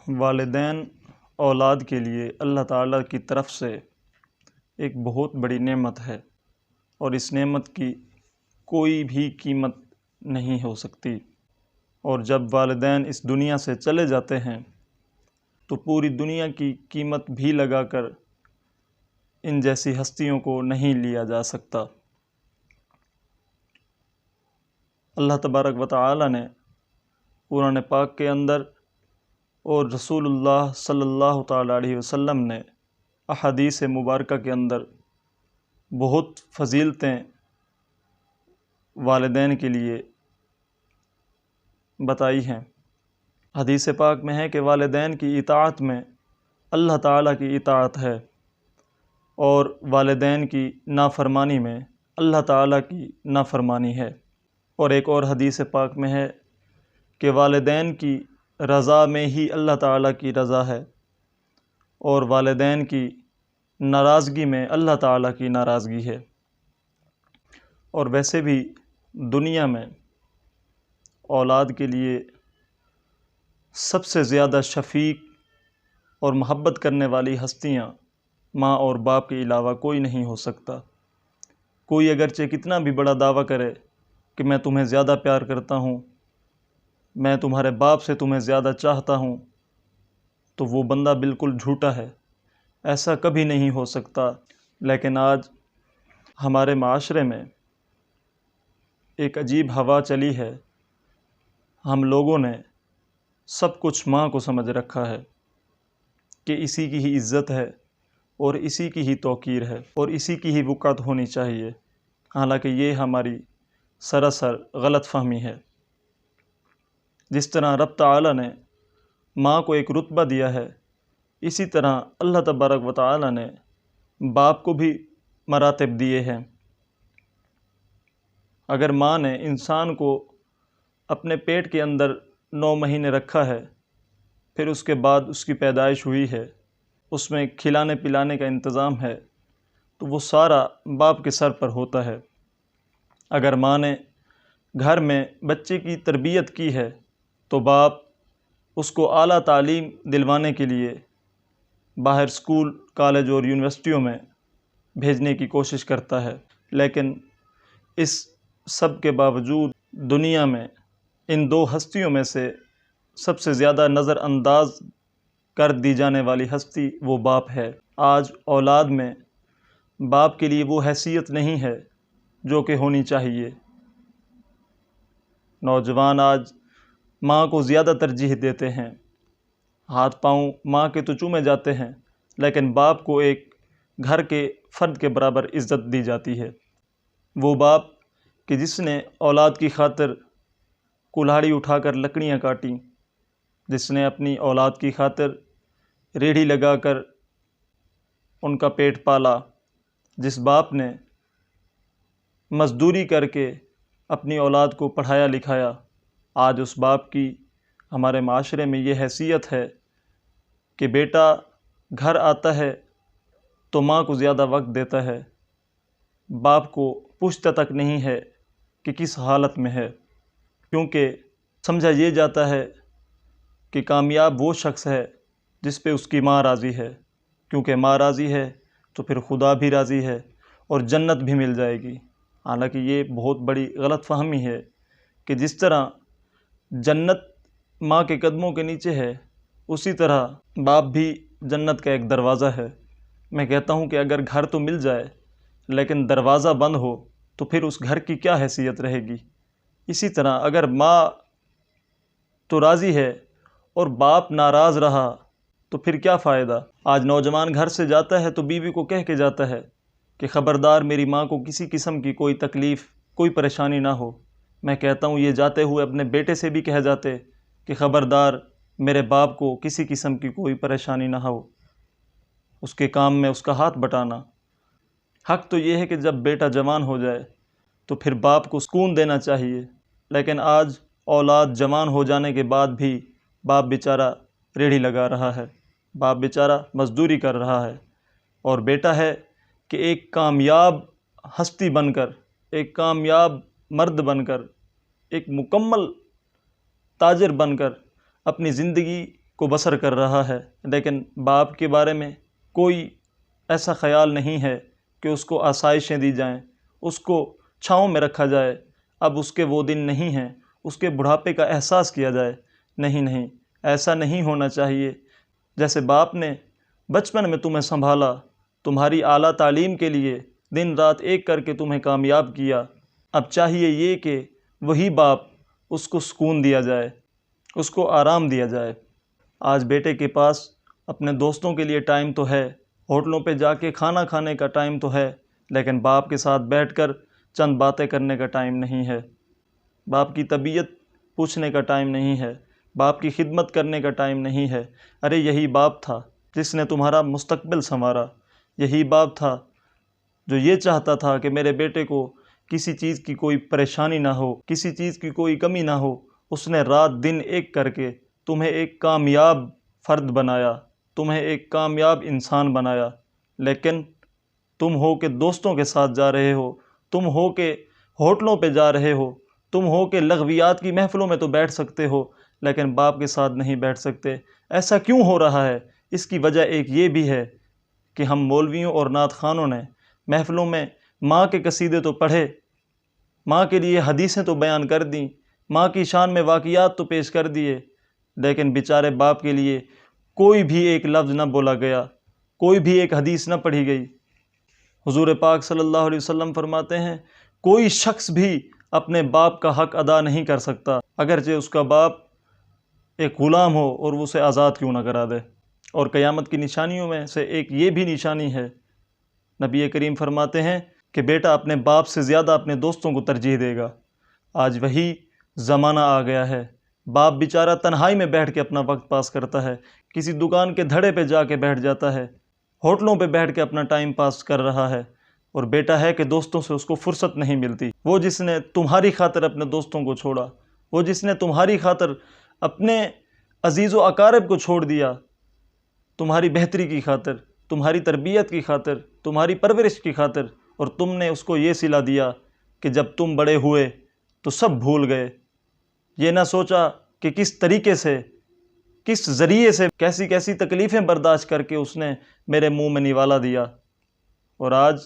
والدین اولاد کے لیے اللہ تعالیٰ کی طرف سے ایک بہت بڑی نعمت ہے، اور اس نعمت کی کوئی بھی قیمت نہیں ہو سکتی۔ اور جب والدین اس دنیا سے چلے جاتے ہیں تو پوری دنیا کی قیمت بھی لگا کر ان جیسی ہستیوں کو نہیں لیا جا سکتا۔ اللہ تبارک و تعالی نے قرآن پاک کے اندر اور رسول اللہ صلی اللہ تعالی علیہ وسلم نے احادیث مبارکہ کے اندر بہت فضیلتیں والدین کے لیے بتائی ہیں۔ حدیث پاک میں ہے کہ والدین کی اطاعت میں اللہ تعالیٰ کی اطاعت ہے، اور والدین کی نافرمانی میں اللہ تعالیٰ کی نافرمانی ہے۔ اور ایک اور حدیث پاک میں ہے کہ والدین کی رضا میں ہی اللہ تعالیٰ کی رضا ہے، اور والدین کی ناراضگی میں اللہ تعالیٰ کی ناراضگی ہے۔ اور ویسے بھی دنیا میں اولاد کے لیے سب سے زیادہ شفیق اور محبت کرنے والی ہستیاں ماں اور باپ کے علاوہ کوئی نہیں ہو سکتا۔ کوئی اگرچہ کتنا بھی بڑا دعویٰ کرے کہ میں تمہیں زیادہ پیار کرتا ہوں، میں تمہارے باپ سے تمہیں زیادہ چاہتا ہوں، تو وہ بندہ بالکل جھوٹا ہے، ایسا کبھی نہیں ہو سکتا۔ لیکن آج ہمارے معاشرے میں ایک عجیب ہوا چلی ہے، ہم لوگوں نے سب کچھ ماں کو سمجھ رکھا ہے کہ اسی کی ہی عزت ہے اور اسی کی ہی توقیر ہے اور اسی کی ہی وقت ہونی چاہیے، حالانکہ یہ ہماری سراسر غلط فہمی ہے۔ جس طرح رب تعالیٰ نے ماں کو ایک رتبہ دیا ہے، اسی طرح اللہ تبارک و تعالیٰ نے باپ کو بھی مراتب دیے ہیں۔ اگر ماں نے انسان کو اپنے پیٹ کے اندر 9 مہینے رکھا ہے، پھر اس کے بعد اس کی پیدائش ہوئی ہے، اس میں کھلانے پلانے کا انتظام ہے، تو وہ سارا باپ کے سر پر ہوتا ہے۔ اگر ماں نے گھر میں بچے کی تربیت کی ہے تو باپ اس کو اعلیٰ تعلیم دلوانے کے لیے باہر اسکول، کالج اور یونیورسٹیوں میں بھیجنے کی کوشش کرتا ہے۔ لیکن اس سب کے باوجود دنیا میں ان 2 ہستیوں میں سے سب سے زیادہ نظر انداز کر دی جانے والی ہستی وہ باپ ہے۔ آج اولاد میں باپ کے لیے وہ حیثیت نہیں ہے جو کہ ہونی چاہیے۔ نوجوان آج ماں کو زیادہ ترجیح دیتے ہیں، ہاتھ پاؤں ماں کے تو چومے جاتے ہیں، لیکن باپ کو ایک گھر کے فرد کے برابر عزت دی جاتی ہے۔ وہ باپ کہ جس نے اولاد کی خاطر کلہاڑی اٹھا کر لکڑیاں کاٹیں، جس نے اپنی اولاد کی خاطر ریڑھی لگا کر ان کا پیٹ پالا، جس باپ نے مزدوری کر کے اپنی اولاد کو پڑھایا لکھایا، آج اس باپ کی ہمارے معاشرے میں یہ حیثیت ہے کہ بیٹا گھر آتا ہے تو ماں کو زیادہ وقت دیتا ہے، باپ کو پوچھتا تک نہیں ہے کہ کس حالت میں ہے، کیونکہ سمجھا یہ جاتا ہے کہ کامیاب وہ شخص ہے جس پہ اس کی ماں راضی ہے، کیونکہ ماں راضی ہے تو پھر خدا بھی راضی ہے اور جنت بھی مل جائے گی۔ حالانکہ یہ بہت بڑی غلط فہمی ہے کہ جس طرح جنت ماں کے قدموں کے نیچے ہے، اسی طرح باپ بھی جنت کا ایک دروازہ ہے۔ میں کہتا ہوں کہ اگر گھر تو مل جائے لیکن دروازہ بند ہو تو پھر اس گھر کی کیا حیثیت رہے گی۔ اسی طرح اگر ماں تو راضی ہے اور باپ ناراض رہا تو پھر کیا فائدہ۔ آج نوجوان گھر سے جاتا ہے تو بیوی کو کہہ کے جاتا ہے کہ خبردار میری ماں کو کسی قسم کی کوئی تکلیف، کوئی پریشانی نہ ہو۔ میں کہتا ہوں یہ جاتے ہوئے اپنے بیٹے سے بھی کہہ جاتے کہ خبردار میرے باپ کو کسی قسم کی کوئی پریشانی نہ ہو، اس کے کام میں اس کا ہاتھ بٹانا۔ حق تو یہ ہے کہ جب بیٹا جوان ہو جائے تو پھر باپ کو سکون دینا چاہیے، لیکن آج اولاد جوان ہو جانے کے بعد بھی باپ بیچارہ ریڑھی لگا رہا ہے، باپ بیچارہ مزدوری کر رہا ہے، اور بیٹا ہے کہ ایک کامیاب ہستی بن کر، ایک کامیاب مرد بن کر، ایک مکمل تاجر بن کر اپنی زندگی کو بسر کر رہا ہے، لیکن باپ کے بارے میں کوئی ایسا خیال نہیں ہے کہ اس کو آسائشیں دی جائیں، اس کو چھاؤں میں رکھا جائے۔ اب اس کے وہ دن نہیں ہیں، اس کے بڑھاپے کا احساس کیا جائے۔ نہیں، ایسا نہیں ہونا چاہیے۔ جیسے باپ نے بچپن میں تمہیں سنبھالا، تمہاری اعلیٰ تعلیم کے لیے دن رات ایک کر کے تمہیں کامیاب کیا، اب چاہیے یہ کہ وہی باپ اس کو سکون دیا جائے، اس کو آرام دیا جائے۔ آج بیٹے کے پاس اپنے دوستوں کے لیے ٹائم تو ہے، ہوٹلوں پہ جا کے کھانا کھانے کا ٹائم تو ہے، لیکن باپ کے ساتھ بیٹھ کر چند باتیں کرنے کا ٹائم نہیں ہے، باپ کی طبیعت پوچھنے کا ٹائم نہیں ہے، باپ کی خدمت کرنے کا ٹائم نہیں ہے۔ ارے یہی باپ تھا جس نے تمہارا مستقبل سنوارا، یہی باپ تھا جو یہ چاہتا تھا کہ میرے بیٹے کو کسی چیز کی کوئی پریشانی نہ ہو، کسی چیز کی کوئی کمی نہ ہو۔ اس نے رات دن ایک کر کے تمہیں ایک کامیاب فرد بنایا، تمہیں ایک کامیاب انسان بنایا، لیکن تم ہو کہ دوستوں کے ساتھ جا رہے ہو، تم ہو کہ ہوٹلوں پہ جا رہے ہو، تم ہو کہ لغویات کی محفلوں میں تو بیٹھ سکتے ہو لیکن باپ کے ساتھ نہیں بیٹھ سکتے۔ ایسا کیوں ہو رہا ہے؟ اس کی وجہ ایک یہ بھی ہے کہ ہم مولویوں اور نعت خوانوں نے محفلوں میں ماں کے قصیدے تو پڑھے، ماں کے لیے حدیثیں تو بیان کر دیں، ماں کی شان میں واقعات تو پیش کر دیے، لیکن بیچارے باپ کے لیے کوئی بھی ایک لفظ نہ بولا گیا، کوئی بھی ایک حدیث نہ پڑھی گئی۔ حضور پاک صلی اللہ علیہ وسلم فرماتے ہیں کوئی شخص بھی اپنے باپ کا حق ادا نہیں کر سکتا، اگرچہ اس کا باپ ایک غلام ہو اور وہ اسے آزاد کیوں نہ کرا دے۔ اور قیامت کی نشانیوں میں سے ایک یہ بھی نشانی ہے، نبی کریم فرماتے ہیں کہ بیٹا اپنے باپ سے زیادہ اپنے دوستوں کو ترجیح دے گا۔ آج وہی زمانہ آ گیا ہے، باپ بیچارہ تنہائی میں بیٹھ کے اپنا وقت پاس کرتا ہے، کسی دکان کے دھڑے پہ جا کے بیٹھ جاتا ہے، ہوٹلوں پہ بیٹھ کے اپنا ٹائم پاس کر رہا ہے، اور بیٹا ہے کہ دوستوں سے اس کو فرصت نہیں ملتی۔ وہ جس نے تمہاری خاطر اپنے دوستوں کو چھوڑا، وہ جس نے تمہاری خاطر اپنے عزیز و اقارب کو چھوڑ دیا، تمہاری بہتری کی خاطر، تمہاری تربیت کی خاطر، تمہاری پرورش کی خاطر، اور تم نے اس کو یہ صلہ دیا کہ جب تم بڑے ہوئے تو سب بھول گئے۔ یہ نہ سوچا کہ کس طریقے سے، کس ذریعے سے، کیسی کیسی تکلیفیں برداشت کر کے اس نے میرے منہ میں نوالا دیا۔ اور آج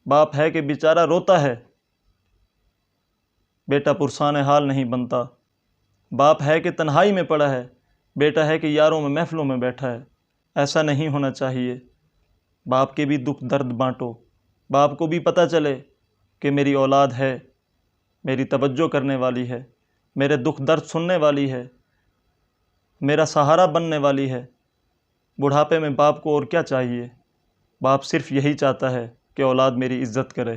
باپ ہے کہ بیچارہ روتا ہے، بیٹا پرسان حال نہیں بنتا۔ باپ ہے کہ تنہائی میں پڑا ہے، بیٹا ہے کہ یاروں میں محفلوں میں بیٹھا ہے۔ ایسا نہیں ہونا چاہیے۔ باپ کے بھی دکھ درد بانٹو، باپ کو بھی پتہ چلے کہ میری اولاد ہے، میری توجہ کرنے والی ہے، میرے دکھ درد سننے والی ہے، میرا سہارا بننے والی ہے۔ بڑھاپے میں باپ کو اور کیا چاہیے؟ باپ صرف یہی چاہتا ہے کہ اولاد میری عزت کرے،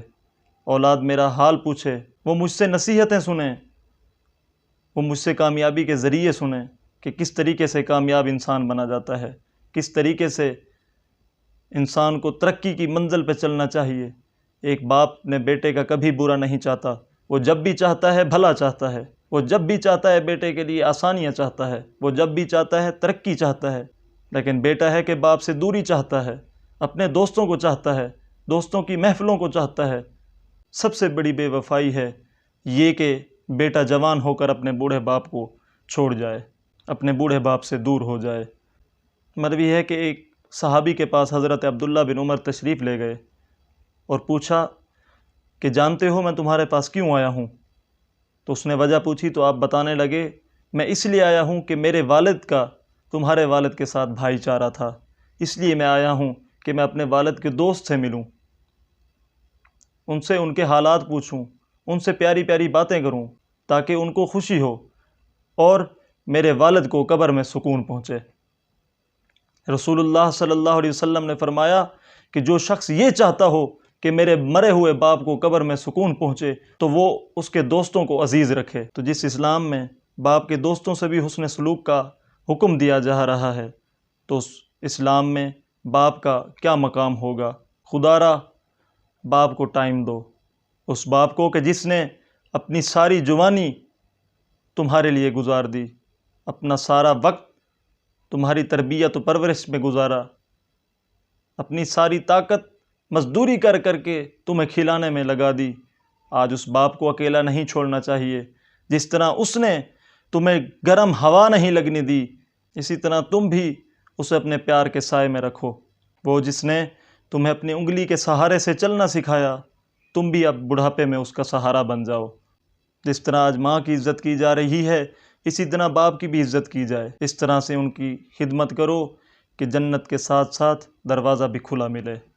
اولاد میرا حال پوچھے، وہ مجھ سے نصیحتیں سنیں، وہ مجھ سے کامیابی کے ذریعے سنیں کہ کس طریقے سے کامیاب انسان بنا جاتا ہے، کس طریقے سے انسان کو ترقی کی منزل پہ چلنا چاہیے۔ ایک باپ اپنے بیٹے کا کبھی برا نہیں چاہتا، وہ جب بھی چاہتا ہے بھلا چاہتا ہے، وہ جب بھی چاہتا ہے بیٹے کے لیے آسانیاں چاہتا ہے، وہ جب بھی چاہتا ہے ترقی چاہتا ہے۔ لیکن بیٹا ہے کہ باپ سے دوری چاہتا ہے، اپنے دوستوں کو چاہتا ہے، دوستوں کی محفلوں کو چاہتا ہے۔ سب سے بڑی بے وفائی ہے یہ کہ بیٹا جوان ہو کر اپنے بوڑھے باپ کو چھوڑ جائے، اپنے بوڑھے باپ سے دور ہو جائے۔ مروی ہے کہ ایک صحابی کے پاس حضرت عبداللہ بن عمر تشریف لے گئے اور پوچھا کہ جانتے ہو میں تمہارے پاس کیوں آیا ہوں؟ تو اس نے وجہ پوچھی تو آپ بتانے لگے میں اس لیے آیا ہوں کہ میرے والد کا تمہارے والد کے ساتھ بھائی چارہ تھا، اس لیے میں آیا ہوں کہ میں اپنے والد کے دوست سے ملوں، ان سے ان کے حالات پوچھوں، ان سے پیاری پیاری باتیں کروں تاکہ ان کو خوشی ہو اور میرے والد کو قبر میں سکون پہنچے۔ رسول اللہ صلی اللہ علیہ وسلم نے فرمایا کہ جو شخص یہ چاہتا ہو کہ میرے مرے ہوئے باپ کو قبر میں سکون پہنچے تو وہ اس کے دوستوں کو عزیز رکھے۔ تو جس اسلام میں باپ کے دوستوں سے بھی حسن سلوک کا حکم دیا جا رہا ہے تو اس اسلام میں باپ کا کیا مقام ہوگا؟ خدا را باپ کو ٹائم دو، اس باپ کو کہ جس نے اپنی ساری جوانی تمہارے لیے گزار دی، اپنا سارا وقت تمہاری تربیت و پرورش میں گزارا، اپنی ساری طاقت مزدوری کر کر کے تمہیں کھلانے میں لگا دی۔ آج اس باپ کو اکیلا نہیں چھوڑنا چاہیے۔ جس طرح اس نے تمہیں گرم ہوا نہیں لگنے دی، اسی طرح تم بھی اسے اپنے پیار کے سائے میں رکھو۔ وہ جس نے تمہیں اپنی انگلی کے سہارے سے چلنا سکھایا، تم بھی اب بڑھاپے میں اس کا سہارا بن جاؤ۔ جس طرح آج ماں کی عزت کی جا رہی ہے، اسی طرح باپ کی بھی عزت کی جائے۔ اس طرح سے ان کی خدمت کرو کہ جنت کے ساتھ ساتھ دروازہ بھی کھلا ملے۔